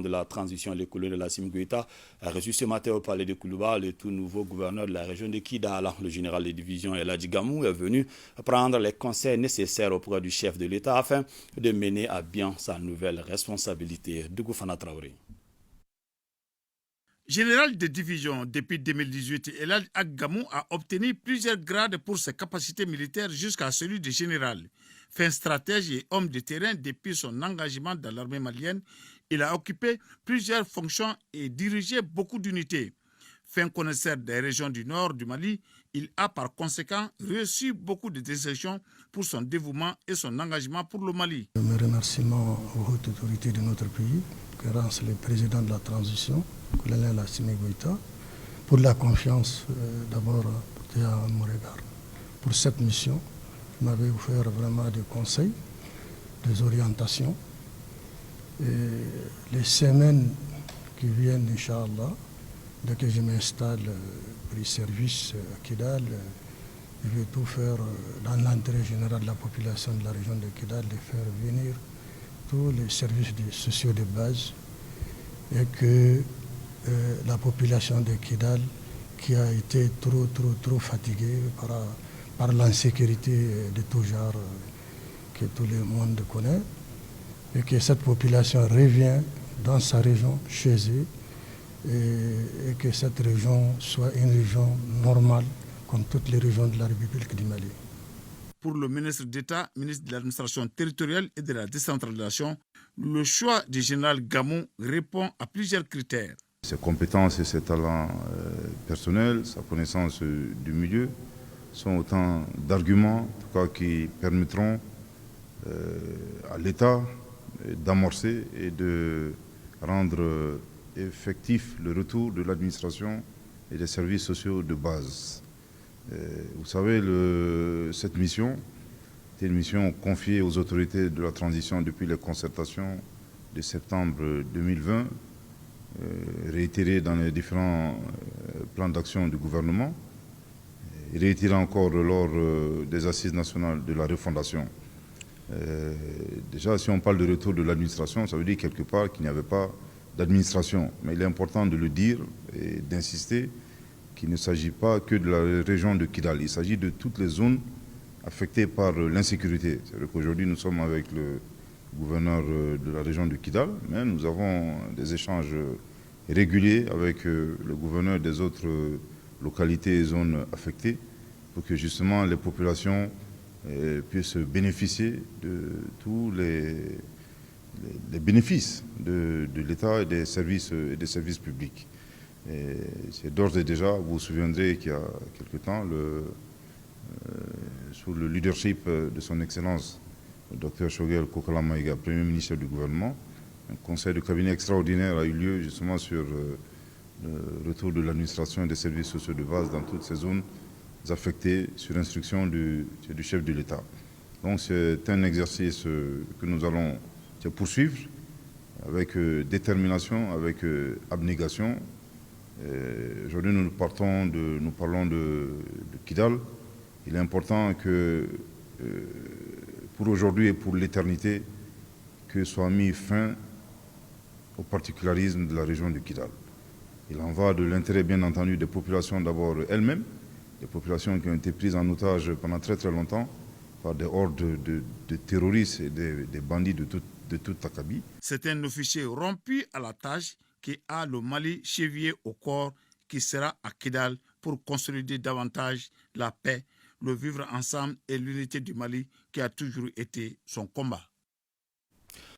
de la transition et l'écologie de Assimi Goïta a reçu ce matin au palais de Koulouba le tout nouveau gouverneur de la région de Kidal. Le général de division Eladji Gamou est venu prendre les conseils nécessaires auprès du chef de l'État afin de mener à bien sa nouvelle responsabilité. Dougou Fana Traoré. Général de division depuis 2018, Eladji Gamou a obtenu plusieurs grades pour ses capacités militaires jusqu'à celui de général. Fin stratège et homme de terrain depuis son engagement dans l'armée malienne, il a occupé plusieurs fonctions et dirigé beaucoup d'unités. Fin connaisseur des régions du nord du Mali, il a par conséquent reçu beaucoup de décisions pour son dévouement et son engagement pour le Mali. Mes remerciements aux hautes autorités de notre pays, grâce le président de la transition, colonel Assimi Goïta, pour la confiance d'abord portée à mon regard. Pour cette mission, vous m'avez offert vraiment des conseils, des orientations. Et les semaines qui viennent, Inch'Allah, dès que je m'installe pour les services à Kidal, je vais tout faire dans l'intérêt général de la population de la région de Kidal, de faire venir tous les services sociaux de base et que la population de Kidal, qui a été trop fatiguée par l'insécurité de tout genre que tout le monde connaît, et que cette population revient dans sa région, chez eux, et que cette région soit une région normale, comme toutes les régions de la République du Mali. Pour le ministre d'État, ministre de l'administration territoriale et de la décentralisation, le choix du général Gamou répond à plusieurs critères. Ses compétences et ses talents personnels, sa connaissance du milieu, sont autant d'arguments qui permettront à l'État d'amorcer et de rendre effectif le retour de l'administration et des services sociaux de base. Vous savez, cette mission était une mission confiée aux autorités de la transition depuis les concertations de septembre 2020, réitérée dans les différents plans d'action du gouvernement, et réitérée encore lors des assises nationales de la refondation. Déjà, si on parle de retour de l'administration, ça veut dire quelque part qu'il n'y avait pas d'administration. Mais il est important de le dire et d'insister qu'il ne s'agit pas que de la région de Kidal. Il s'agit de toutes les zones affectées par l'insécurité. C'est-à-dire qu'aujourd'hui, nous sommes avec le gouverneur de la région de Kidal, mais nous avons des échanges réguliers avec le gouverneur des autres localités et zones affectées pour que justement les populations puissent bénéficier de tous les bénéfices de l'État et des services publics. C'est d'ores et déjà, vous vous souviendrez qu'il y a quelque temps, sous le leadership de son Excellence, le Dr Choguel Kokala Maïga, Premier ministre du gouvernement, un conseil de cabinet extraordinaire a eu lieu justement sur le retour de l'administration et des services sociaux de base dans toutes ces zones affectées sur instruction du chef de l'État. Donc c'est un exercice que nous allons poursuivre avec détermination, avec abnégation. Aujourd'hui, nous parlons de Kidal. Il est important que, pour aujourd'hui et pour l'éternité, que soit mis fin au particularisme de la région de Kidal. Il en va de l'intérêt, bien entendu, des populations d'abord elles-mêmes, des populations qui ont été prises en otage pendant très longtemps par des hordes de terroristes et des bandits de toute acabit. C'est un officier rompu à la tâche qui a le Mali chevillé au corps, qui sera à Kidal pour consolider davantage la paix, le vivre ensemble et l'unité du Mali qui a toujours été son combat.